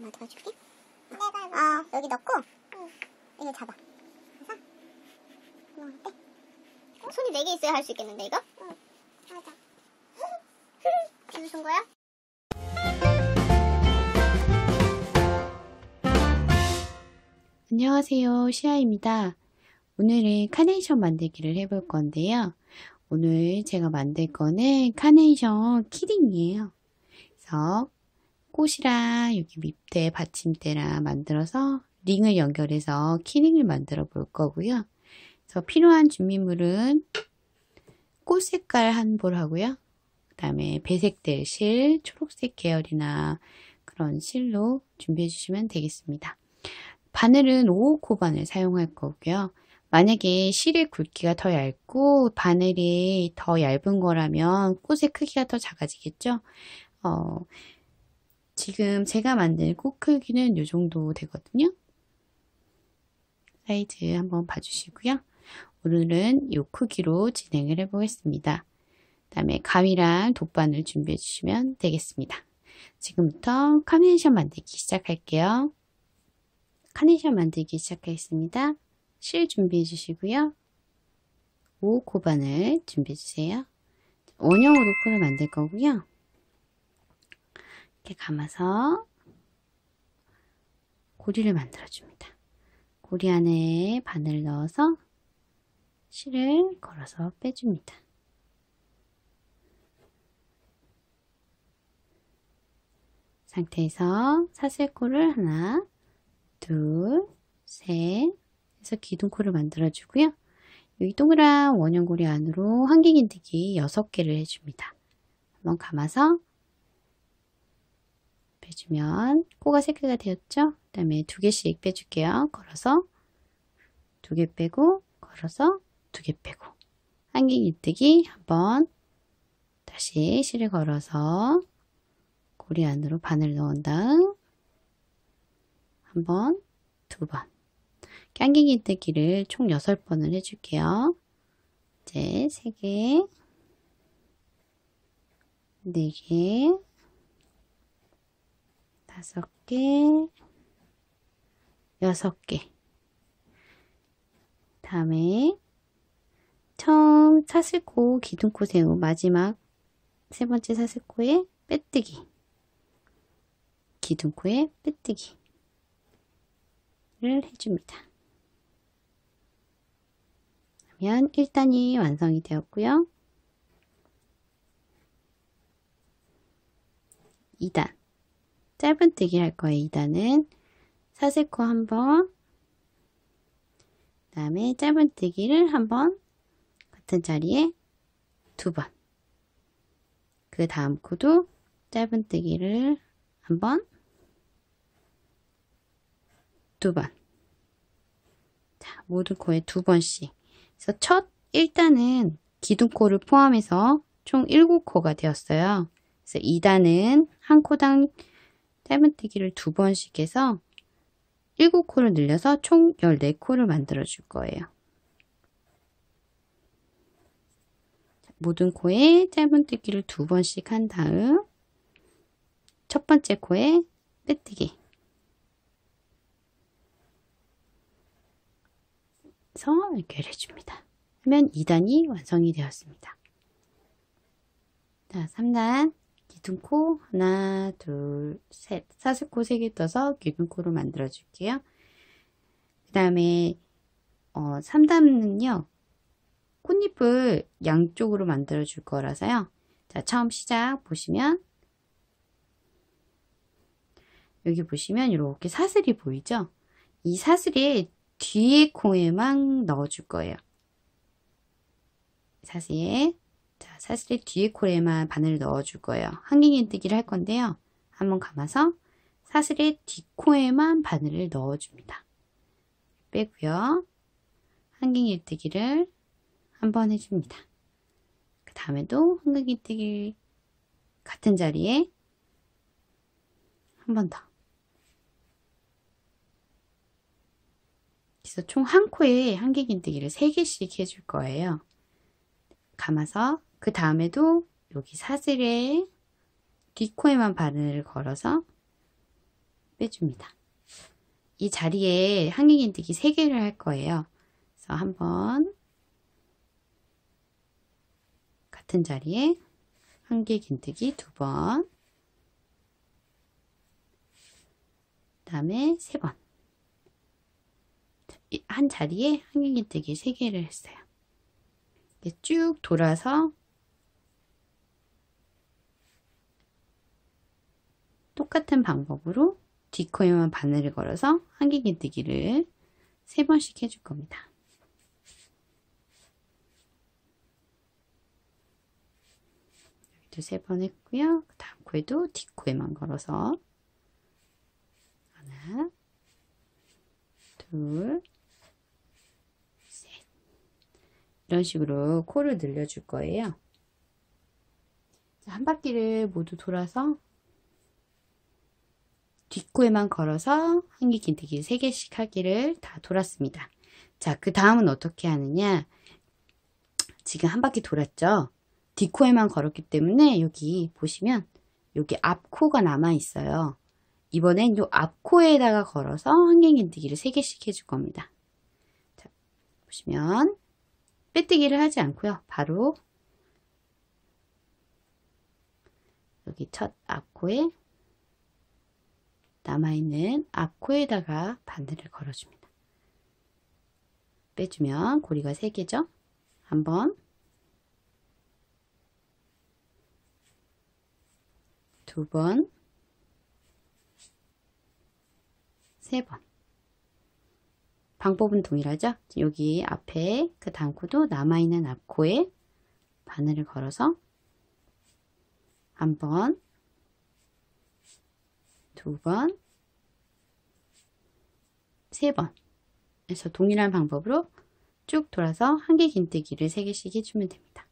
엄마한테 가줄게. 내가 해볼게. 여기 넣고 이거 잡아. 그래서 어때? 손이 4개 있어야 할 수 있겠는데 이거? 응. 맞아. 무슨 거야? 안녕하세요, 시아입니다. 오늘은 카네이션 만들기를 해볼 건데요. 오늘 제가 만들 거는 카네이션 키링이에요. 그래서 꽃이랑 여기 밑에 받침대랑 만들어서 링을 연결해서 키링을 만들어 볼 거고요. 그래서 필요한 준비물은 꽃 색깔 한 볼 하고요. 그 다음에 배색될 실, 초록색 계열이나 그런 실로 준비해 주시면 되겠습니다. 바늘은 5호 바늘 사용할 거고요. 만약에 실의 굵기가 더 얇고 바늘이 더 얇은 거라면 꽃의 크기가 더 작아지겠죠. 지금 제가 만든 꽃 크기는 이 정도 되거든요. 사이즈 한번 봐주시고요. 오늘은 이 크기로 진행을 해보겠습니다. 그 다음에 가위랑 돗바늘 준비해 주시면 되겠습니다. 지금부터 카네이션 만들기 시작할게요. 카네이션 만들기 시작하겠습니다. 실 준비해 주시고요. 5호 바늘 준비해 주세요. 원형으로 코를 만들 거고요. 이렇게 감아서 고리를 만들어 줍니다. 고리 안에 바늘을 넣어서 실을 걸어서 빼줍니다. 상태에서 사슬코를 하나, 둘, 셋 해서 기둥코를 만들어 주고요. 여기 동그란 원형고리 안으로 한길긴뜨기 6개를 해줍니다. 한번 감아서 빼주면 코가 3개가 되었죠? 그 다음에 2개씩 빼줄게요. 걸어서 2개 빼고 걸어서 2개 빼고 한길긴뜨기 한번 다시 실을 걸어서 고리 안으로 바늘 넣은 다음 한 번, 2번 한길긴뜨기를 총 6번을 해줄게요. 이제 3개, 4개, 5개, 6개. 다음에 처음 사슬코 기둥코 세우 마지막 3번째 사슬코에 빼뜨기, 기둥코에 빼뜨기 를 해줍니다. 그러면 1단이 완성이 되었고요. 2단 짧은뜨기 할 거예요. 2단은 사슬코 한번, 그 다음에 짧은뜨기를 한번 같은 자리에 2번, 그 다음 코도 짧은뜨기를 한번, 2번. 자, 모든 코에 2번씩. 그래서 첫 1단은 기둥코를 포함해서 총 7코가 되었어요. 그래서 2단은 한 코당 짧은뜨기를 2번씩 해서 7코를 늘려서 총 14코를 만들어 줄 거예요. 모든 코에 짧은뜨기를 2번씩 한 다음 첫 번째 코에 빼뜨기 서 연결해줍니다. 하면 2단이 완성이 되었습니다. 자, 3단 기둥코 하나, 둘, 셋 사슬코 3개 떠서 기둥코로 만들어 줄게요. 그 다음에 3단은요 꽃잎을 양쪽으로 만들어 줄 거라서요. 자, 처음 시작 보시면 여기 보시면 이렇게 사슬이 보이죠? 이 사슬에 뒤에 코에만 넣어 줄 거예요. 사슬에 뒤에 코에만 바늘을 넣어 줄 거예요. 한길긴뜨기를 할 건데요. 한번 감아서 사슬의 뒷코에만 바늘을 넣어 줍니다. 빼고요. 한길긴뜨기를 한번 해줍니다. 그 다음에도 한길긴뜨기 같은 자리에 한 번 더. 그래서 총 한 코에 한길긴뜨기를 3개씩 해줄 거예요. 감아서 그 다음에도 여기 사슬에 뒷코에만 바늘을 걸어서 빼줍니다. 이 자리에 한길긴뜨기 3개를 할 거예요. 그래서 한번 같은 자리에 한길긴뜨기 2번, 그 다음에 3번. 한 자리에 한길긴뜨기 3개를 했어요. 이렇게 쭉 돌아서 똑같은 방법으로 뒷코에만 바늘을 걸어서 한길긴뜨기를 3번씩 해줄 겁니다. 여기도 3번 했고요. 그 다음 코에도 뒷코에만 걸어서 하나, 둘, 셋. 이런 식으로 코를 늘려줄 거예요. 한 바퀴를 모두 돌아서 뒷코에만 걸어서 한길긴뜨기 3개씩 하기를 다 돌았습니다. 자, 그 다음은 어떻게 하느냐. 지금 한 바퀴 돌았죠. 뒷코에만 걸었기 때문에 여기 보시면 여기 앞코가 남아 있어요. 이번엔 요 앞코에다가 걸어서 한길긴뜨기를 3개씩 해줄 겁니다. 자, 보시면 빼뜨기를 하지 않고요. 바로 여기 첫 앞코에 남아있는 앞코에다가 바늘을 걸어줍니다. 빼주면 고리가 3개죠. 한 번, 두 번, 3번. 방법은 동일하죠. 여기 앞에 그 다음 코도 남아있는 앞코에 바늘을 걸어서 한 번, 두 번, 3번 그래서 동일한 방법으로 쭉 돌아서 한길긴뜨기를 3개씩 해주면 됩니다.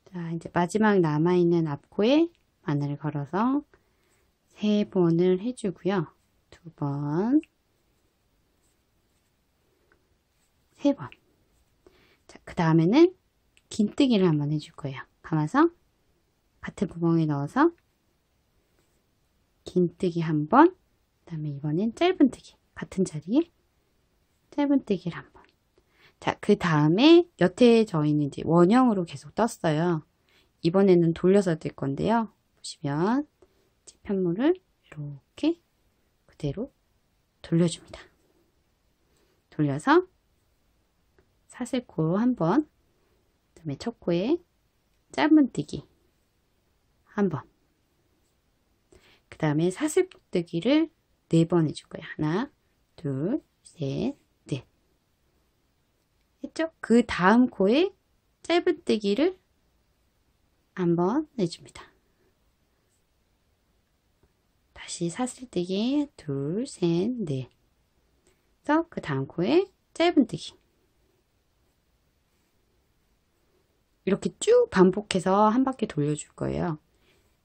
자, 이제 마지막 남아있는 앞코에 바늘을 걸어서 3번을 해주고요. 2번, 3번. 자, 그 다음에는 긴뜨기를 한번 해줄 거예요. 감아서 같은 구멍에 넣어서 긴뜨기 한 번, 그 다음에 이번엔 짧은뜨기, 같은 자리에 짧은뜨기를 한 번. 자, 그 다음에 여태 저희는 이제 원형으로 계속 떴어요. 이번에는 돌려서 뜰 건데요. 보시면 편물을 이렇게 그대로 돌려줍니다. 돌려서 사슬코 한 번, 그 다음에 첫 코에 짧은뜨기 한 번, 그 다음에 사슬뜨기를 4번 해줄 거예요. 하나, 둘, 셋, 넷. 했죠? 그 다음 코에 짧은뜨기를 한번 내줍니다. 다시 사슬뜨기 둘, 셋, 넷. 그래서 그 다음 코에 짧은뜨기. 이렇게 쭉 반복해서 한 바퀴 돌려줄 거예요.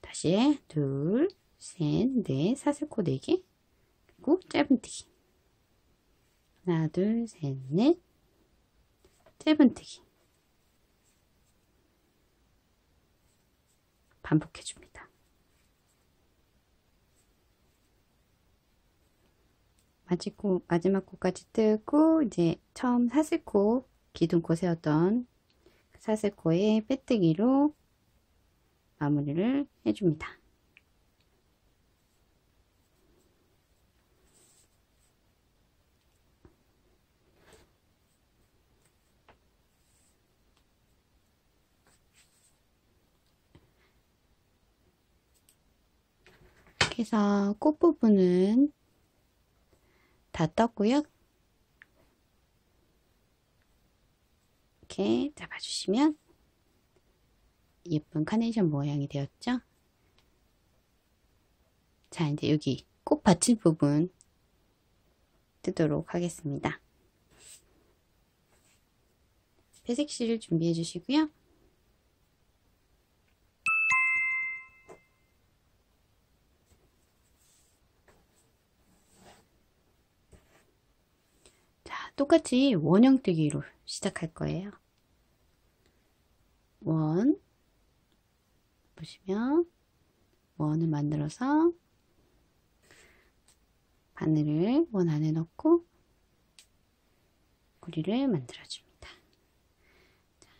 다시 둘, 셋, 넷, 사슬코 4개, 그리고 짧은뜨기. 하나, 둘, 셋, 넷, 짧은뜨기. 반복해줍니다. 마지막 코까지 뜨고 이제 처음 사슬코, 기둥코 세웠던 사슬코에 빼뜨기로 마무리를 해줍니다. 이렇게 해서 꽃 부분은 다 떴고요. 이렇게 잡아주시면 예쁜 카네이션 모양이 되었죠. 자, 이제 여기 꽃 받칠 부분 뜨도록 하겠습니다. 회색실을 준비해 주시고요. 자, 똑같이 원형 뜨기로 시작할 거예요. 원, 보시면 원을 만들어서 바늘을 원 안에 넣고 고리를 만들어줍니다.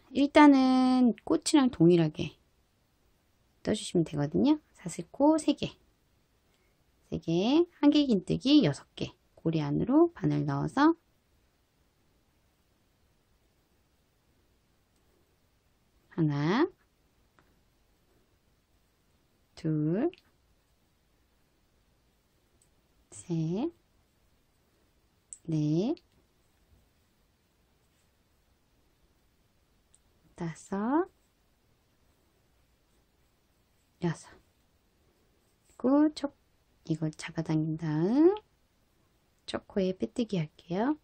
일단은 꽃이랑 동일하게 떠주시면 되거든요. 사슬코 3개, 3개, 한길긴뜨기 6개, 고리 안으로 바늘 넣어서 하나, 둘, 셋, 넷, 다섯, 여섯. 그리고 이걸 잡아당긴 다음 초코에 빼뜨기 할게요.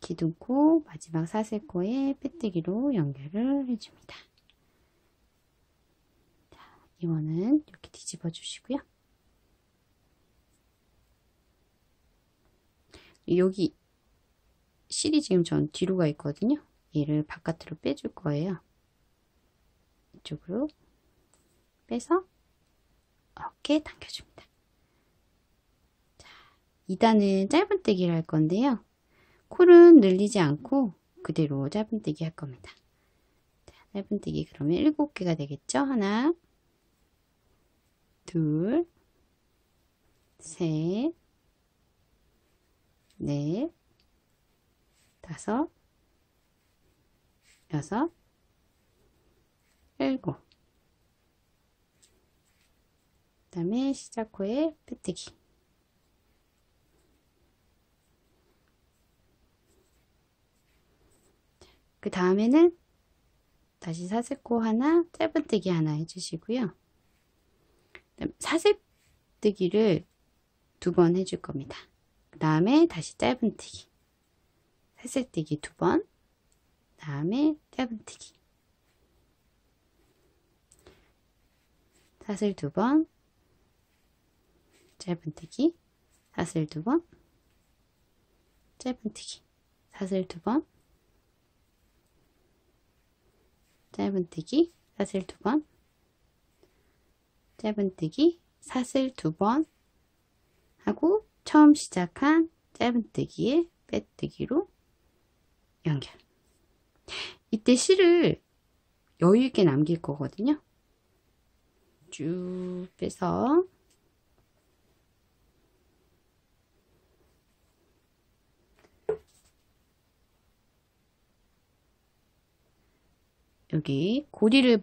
기둥코 마지막 사슬코에 빼뜨기로 연결을 해줍니다. 자, 이번은 이렇게 뒤집어 주시고요. 여기 실이 지금 전 뒤로 가 있거든요. 얘를 바깥으로 빼줄 거예요. 이쪽으로 빼서 이렇게 당겨줍니다. 자, 2단은 짧은뜨기를 할 건데요. 콜은 늘리지 않고 그대로 짧은뜨기 할 겁니다. 자, 짧은뜨기 그러면 7개가 되겠죠? 하나, 둘, 셋, 넷, 다섯, 여섯, 7. 그 다음에 시작코에 빼뜨기. 그 다음에는 다시 사슬코 하나, 짧은뜨기 하나 해주시고요. 사슬뜨기를 2번 해줄 겁니다. 그 다음에 다시 짧은뜨기, 사슬뜨기 2번, 다음에 짧은뜨기, 사슬 2번, 짧은뜨기, 사슬 2번, 짧은뜨기, 사슬 2번, 짧은뜨기, 사슬 2번, 짧은뜨기, 사슬 2번 하고 처음 시작한 짧은뜨기에 빼뜨기로 연결. 이때 실을 여유있게 남길 거거든요. 쭉 빼서 여기 고리를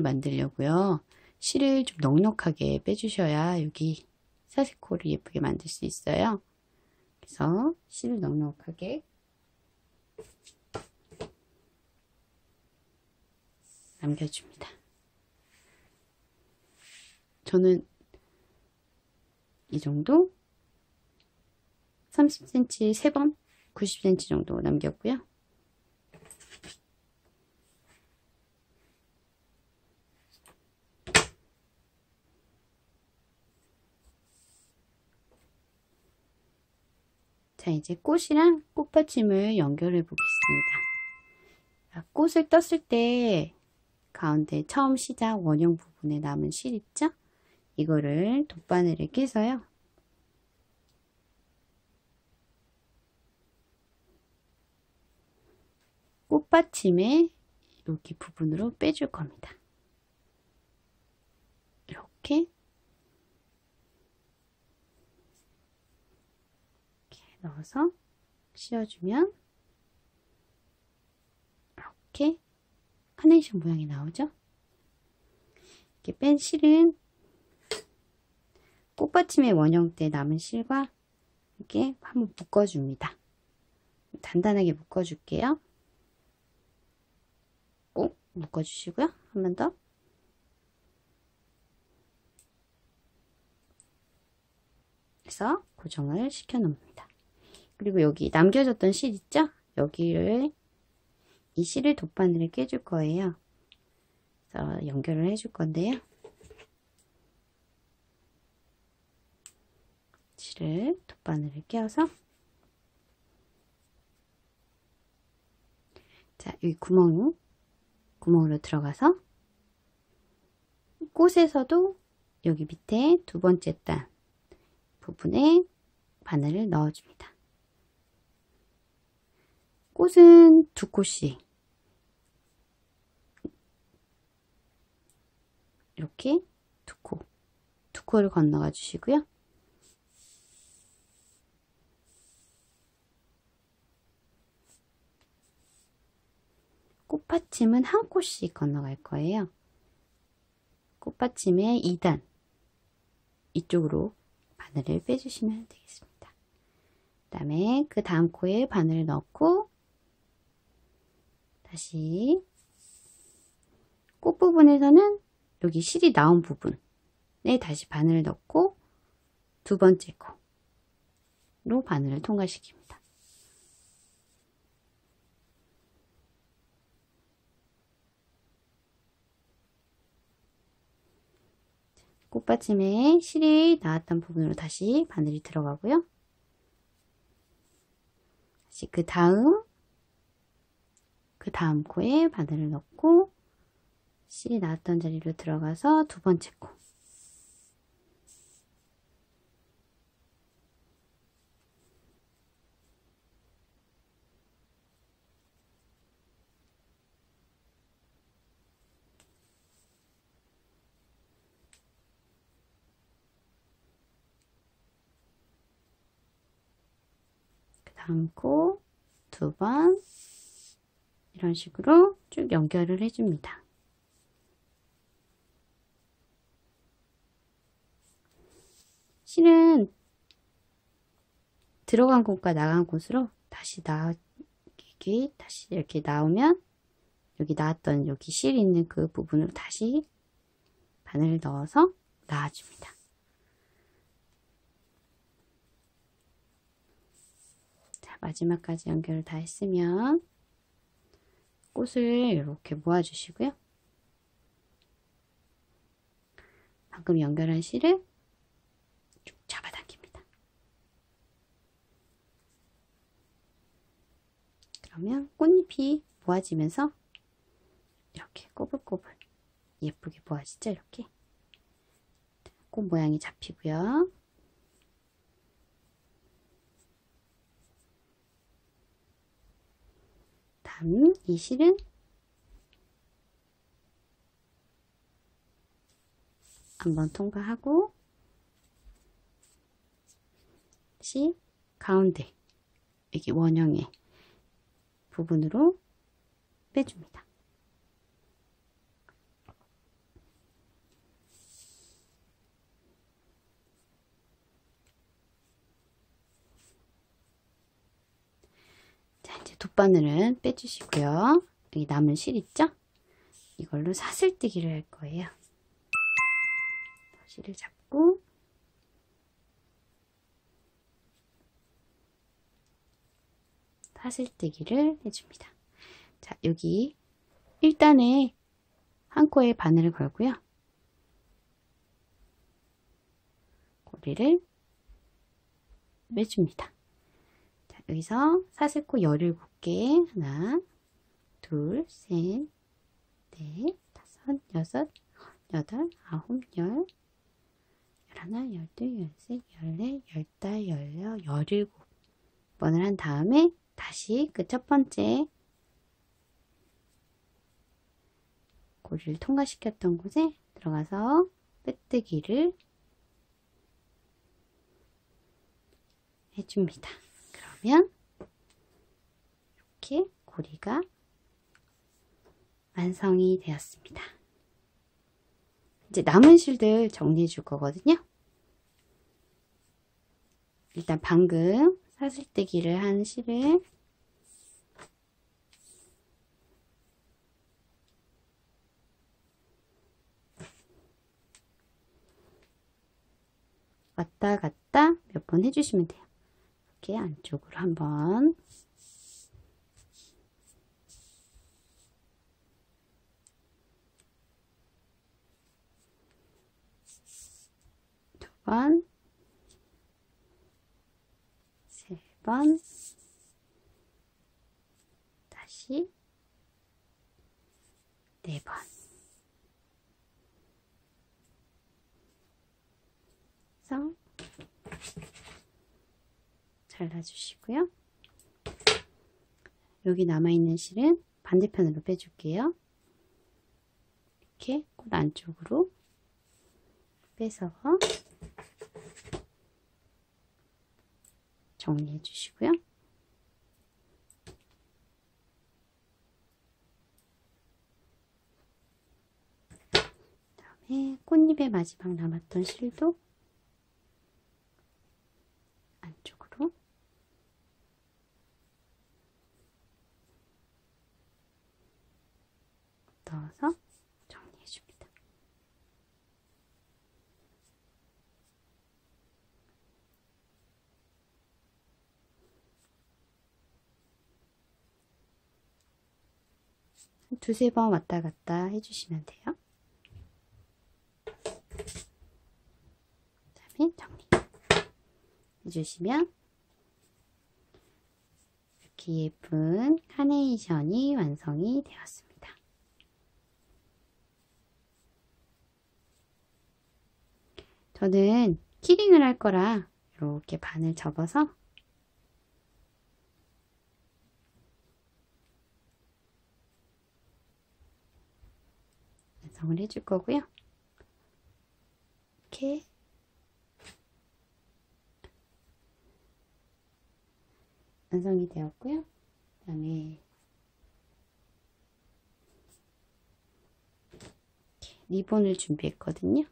만들려고요. 실을 좀 넉넉하게 빼주셔야 여기 사슬코를 예쁘게 만들 수 있어요. 그래서 실을 넉넉하게 남겨줍니다. 저는 이 정도 30cm 3번 90cm 정도 남겼고요. 자, 이제 꽃이랑 꽃받침을 연결해 보겠습니다. 자, 꽃을 떴을 때 가운데 처음 시작 원형 부분에 남은 실 있죠? 이거를 돗바늘에 껴서요. 꽃받침에 여기 부분으로 빼줄 겁니다. 이렇게 넣어서 씌워주면 이렇게 카네이션 모양이 나오죠? 이렇게 뺀 실은 꽃받침의 원형 때 남은 실과 이렇게 한번 묶어줍니다. 단단하게 묶어줄게요. 꼭 묶어주시고요. 한 번 더. 그래서 고정을 시켜 놓습니다. 그리고 여기 남겨졌던 실 있죠? 여기를 이 실을 돗바늘에 껴줄 거예요. 그래서 연결을 해줄 건데요. 실을 돗바늘에 껴서 자, 여기 구멍 구멍으로 들어가서 꽃에서도 여기 밑에 두 번째 단 부분에 바늘을 넣어줍니다. 꽃은 두 코씩 이렇게 두 코를 건너가 주시고요. 꽃받침은 한 코씩 건너갈 거예요. 꽃받침의 2단 이쪽으로 바늘을 빼주시면 되겠습니다. 그 다음에 그 다음 코에 바늘을 넣고 다시 꽃 부분에서는 여기 실이 나온 부분에 다시 바늘을 넣고 두 번째 코로 바늘을 통과시킵니다. 꽃받침에 실이 나왔던 부분으로 다시 바늘이 들어가고요. 다시 그 다음 코에 바늘을 넣고 실이 나왔던 자리로 들어가서 두 번째 코. 그 다음 코 두 번 이런 식으로 쭉 연결을 해줍니다. 실은 들어간 곳과 나간 곳으로 다시 다시 이렇게 나오면 여기 나왔던 여기 실 있는 그 부분으로 다시 바늘을 넣어서 놔줍니다. 자, 마지막까지 연결을 다 했으면 꽃을 이렇게 모아주시고요. 방금 연결한 실을 쭉 잡아당깁니다. 그러면 꽃잎이 모아지면서 이렇게 꼬불꼬불 예쁘게 모아지죠. 이렇게 꽃 모양이 잡히고요. 다음 이 실은 한번 통과하고 다시 가운데 여기 원형의 부분으로 빼줍니다. 자, 이제 돗바늘은 빼주시고요. 여기 남은 실 있죠? 이걸로 사슬뜨기를 할 거예요. 실을 잡고 사슬뜨기를 해줍니다. 자, 여기 1단에 한 코에 바늘을 걸고요. 고리를 매줍니다. 자, 여기서 사슬코 17개 하나, 둘, 셋, 넷, 다섯, 여섯, 여덟, 아홉, 열, 열하나, 열둘, 열셋, 열넷, 열다, 열여, 17번을 한 다음에 다시 그 첫 번째 고리를 통과시켰던 곳에 들어가서 빼뜨기를 해줍니다. 그러면 이렇게 고리가 완성이 되었습니다. 이제 남은 실들 정리해 줄 거거든요. 일단 방금 사슬뜨기를 한 실을 왔다 갔다 몇 번 해주시면 돼요. 이렇게 안쪽으로 한번 두 번, 세 번, 다시 4번. 그래서 잘라주시고요. 여기 남아있는 실은 반대편으로 빼줄게요. 이렇게 꽃 안쪽으로 빼서 정리해 주시고요. 그다음에 꽃잎의 마지막 남았던 실도 안쪽으로 넣어서 정리해 줍니다. 두세 번 왔다 갔다 해주시면 돼요. 그다음에 정리 해주시면 이렇게 예쁜 카네이션이 완성이 되었습니다. 저는 키링을 할 거라 이렇게 반을 접어서 완성을 해줄 거고요. 이렇게 완성이 되었고요. 그 다음에 리본을 준비했거든요.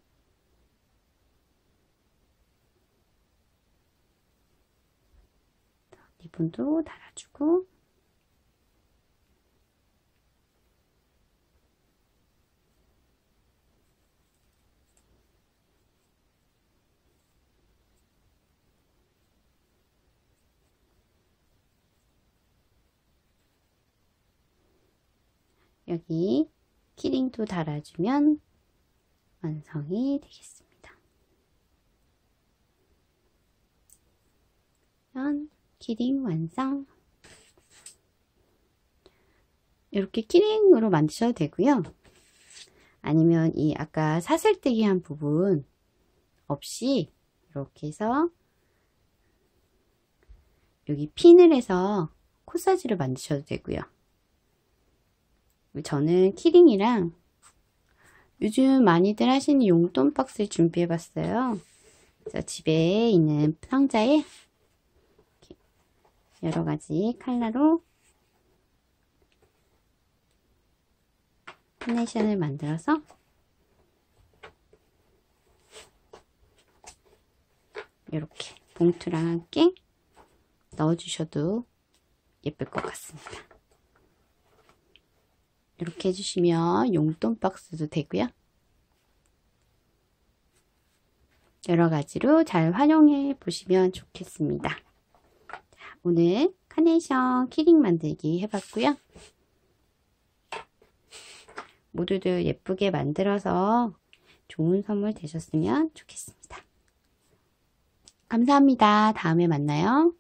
리본도 달아주고 여기 키링도 달아주면 완성이 되겠습니다. 키링 완성. 이렇게 키링으로 만드셔도 되고요. 아니면 이 아까 사슬뜨기 한 부분 없이 이렇게 해서 여기 핀을 해서 코사지를 만드셔도 되고요. 저는 키링이랑 요즘 많이들 하시는 용돈 박스를 준비해 봤어요. 그래서 집에 있는 상자에 여러 가지 컬러로 카네이션을 만들어서 이렇게 봉투랑 함께 넣어주셔도 예쁠 것 같습니다. 이렇게 해주시면 용돈 박스도 되고요. 여러 가지로 잘 활용해 보시면 좋겠습니다. 자, 오늘 카네이션 키링 만들기 해봤고요. 모두들 예쁘게 만들어서 좋은 선물 되셨으면 좋겠습니다. 감사합니다. 다음에 만나요.